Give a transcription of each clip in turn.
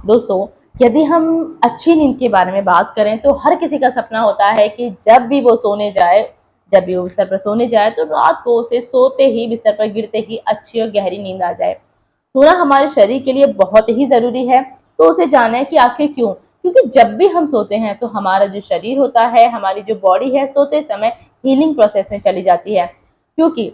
दोस्तों, यदि हम अच्छी नींद के बारे में बात करें तो हर किसी का सपना होता है कि जब भी वो बिस्तर पर सोने जाए तो रात को उसे सोते ही बिस्तर पर गिरते ही अच्छी और गहरी नींद आ जाए। सोना हमारे शरीर के लिए बहुत ही ज़रूरी है, तो उसे जानें कि आखिर क्यों? क्योंकि जब भी हम सोते हैं तो हमारा जो शरीर होता है, हमारी जो बॉडी है, सोते समय हीलिंग प्रोसेस में चली जाती है। क्योंकि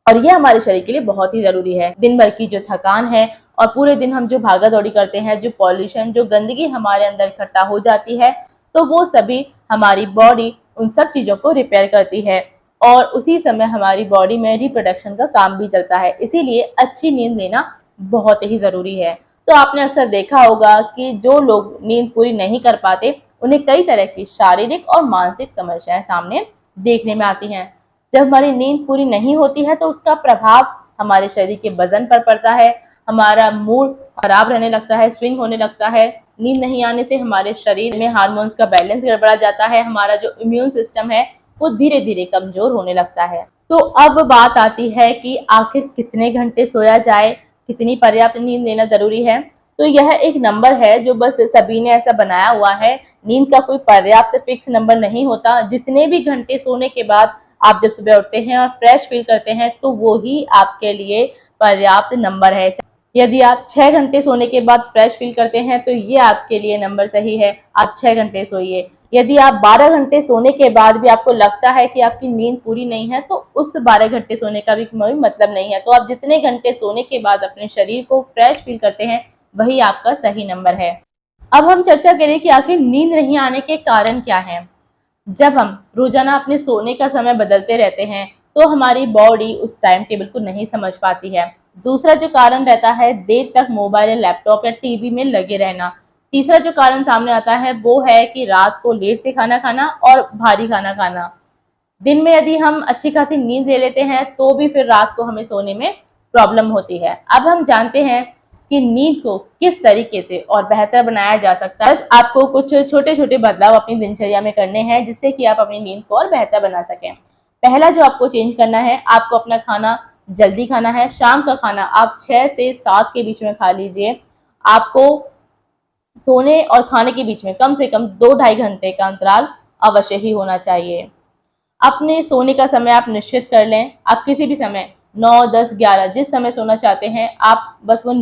और ये हमारे शरीर के लिए बहुत ही ज़रूरी है। दिन भर की जो थकान है और पूरे दिन हम जो भागा-दौड़ी करते हैं, जो पॉल्यूशन, जो गंदगी हमारे अंदर इकट्ठा हो जाती है, तो वो सभी हमारी बॉडी उन सब चीज़ों को रिपेयर करती है और उसी समय हमारी बॉडी में रिप्रोडक्शन का काम भी चलता है। इसीलिए अच्छी नींद लेना बहुत ही ज़रूरी है। तो आपने अक्सर देखा होगा कि जो लोग नींद पूरी नहीं कर पाते, उन्हें कई तरह की शारीरिक और मानसिक समस्याएँ सामने देखने में आती हैं। जब हमारी नींद पूरी नहीं होती है तो उसका प्रभाव हमारे शरीर के वजन पर पड़ता है, हमारा मूड खराब रहने लगता है, स्विंग होने लगता है। नींद नहीं आने से हमारे शरीर में हार्मोन्स का बैलेंस गड़बड़ा जाता है, हमारा जो इम्यून सिस्टम है वो धीरे धीरे कमजोर होने लगता है। तो अब बात आती है कि आखिर कितने घंटे सोया जाए, कितनी पर्याप्त नींद लेना जरूरी है। तो यह एक नंबर है जो बस सभी ने ऐसा बनाया हुआ है। नींद का कोई पर्याप्त फिक्स नंबर नहीं होता। जितने भी घंटे सोने के बाद आप जब सुबह उठते हैं और फ्रेश फील करते हैं तो वो ही आपके लिए पर्याप्त नंबर है। यदि आप 6 घंटे सोने के बाद फ्रेश फील करते हैं तो ये आपके लिए नंबर सही है, आप 6 घंटे सोइए। यदि आप 12 घंटे सोने के बाद भी आपको लगता है कि आपकी नींद पूरी नहीं है तो उस 12 घंटे सोने का भी कोई मतलब नहीं है। तो आप जितने घंटे सोने के बाद अपने शरीर को फ्रेश फील करते हैं वही आपका सही नंबर है। अब हम चर्चा करें कि आखिर नींद नहीं आने के कारण क्या हैं। जब हम रोजाना अपने सोने का समय बदलते रहते हैं तो हमारी बॉडी उस टाइम टेबल को नहीं समझ पाती है। दूसरा जो कारण रहता है देर तक मोबाइल या लैपटॉप या टीवी में लगे रहना। तीसरा जो कारण सामने आता है वो है कि रात को लेट से खाना खाना और भारी खाना खाना। दिन में यदि हम अच्छी खासी नींद ले लेते हैं तो भी फिर रात को हमें सोने में प्रॉब्लम होती है। अब हम जानते हैं कि नींद को किस तरीके से और बेहतर बनाया जा सकता है। बस आपको कुछ छोटे छोटे बदलाव अपनी दिनचर्या में करने हैं जिससे कि आप अपनी नींद को और बेहतर बना सकें। पहला जो आपको चेंज करना है, आपको अपना खाना जल्दी खाना है। शाम का खाना आप 6 से 7 के बीच में खा लीजिए। आपको सोने और खाने के बीच में कम से कम 2-2.5 घंटे का अंतराल अवश्य ही होना चाहिए। अपने सोने का समय आप निश्चित कर लें। आप किसी भी समय 9, 10, 11 जिस समय सोना चाहते हैं आप बस वो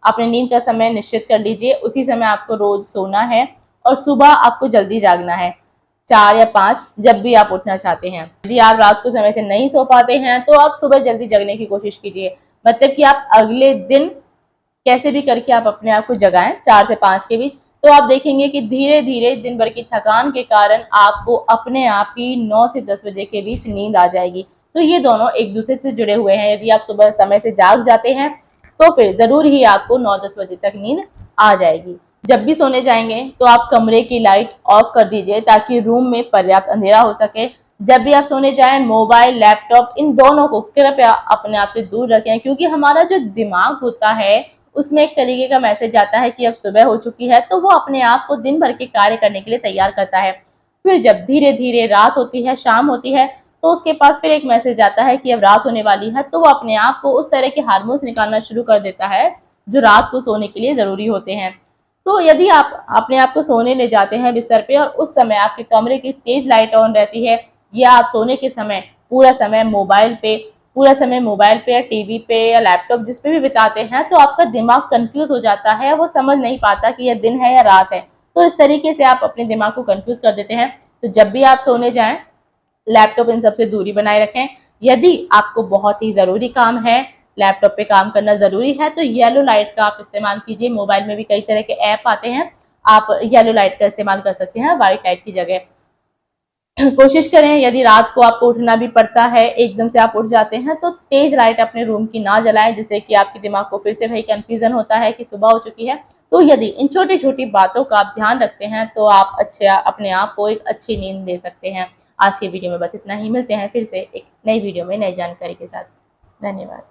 अपने नींद का समय निश्चित कर लीजिए। उसी समय आपको रोज सोना है और सुबह आपको जल्दी जागना है, 4 या 5 जब भी आप उठना चाहते हैं। यदि आप रात को समय से नहीं सो पाते हैं तो आप सुबह जल्दी जगने की कोशिश कीजिए। मतलब कि आप अगले दिन कैसे भी करके आप अपने आप को जगाएं 4 से 5 के बीच। तो आप देखेंगे कि धीरे धीरे दिन भर की थकान के कारण आपको अपने आप ही 9 से 10 बजे के बीच नींद आ जाएगी। तो ये दोनों एक दूसरे से जुड़े हुए हैं। यदि आप सुबह समय से जाग जाते हैं तो फिर जरूर ही आपको 9-10 बजे तक नींद आ जाएगी। जब भी सोने जाएंगे तो आप कमरे की लाइट ऑफ कर दीजिए ताकि रूम में पर्याप्त अंधेरा हो सके। जब भी आप सोने जाएं मोबाइल, लैपटॉप इन दोनों को कृपया अपने आप से दूर रखें, क्योंकि हमारा जो दिमाग होता है उसमें एक तरीके का मैसेज आता है कि अब सुबह हो चुकी है, तो वो अपने आप को दिन भर के कार्य करने के लिए तैयार करता है। फिर जब धीरे धीरे रात होती है, शाम होती है, तो उसके पास फिर एक मैसेज आता है कि अब रात होने वाली है, तो वो अपने आप को उस तरह के हार्मोन्स निकालना शुरू कर देता है जो रात को सोने के लिए जरूरी होते हैं। तो यदि आप अपने आप को सोने ले जाते हैं बिस्तर पे और उस समय आपके कमरे की तेज लाइट ऑन रहती है या आप सोने के समय पूरा समय मोबाइल पे या टीवी पे या लैपटॉप जिस पे भी बिताते हैं तो आपका दिमाग कंफ्यूज हो जाता है, वो समझ नहीं पाता कि यह दिन है या रात है। तो इस तरीके से आप अपने दिमाग को कंफ्यूज कर देते हैं। तो जब भी आप सोने जाएं लैपटॉप इन सबसे दूरी बनाए रखें। यदि आपको बहुत ही ज़रूरी काम है, लैपटॉप पे काम करना ज़रूरी है, तो येलो लाइट का आप इस्तेमाल कीजिए। मोबाइल में भी कई तरह के ऐप आते हैं, आप येलो लाइट का इस्तेमाल कर सकते हैं व्हाइट लाइट की जगह। कोशिश करें यदि रात को आपको उठना भी पड़ता है, एकदम से आप उठ जाते हैं, तो तेज लाइट अपने रूम की ना जलाएं, जिससे कि आपके दिमाग को फिर से वही कंफ्यूजन होता है कि सुबह हो चुकी है। तो यदि इन छोटी छोटी बातों का आप ध्यान रखते हैं तो आप अपने आप को एक अच्छी नींद दे सकते हैं। आज की वीडियो में बस इतना ही। मिलते हैं फिर से एक नई वीडियो में नई जानकारी के साथ। धन्यवाद।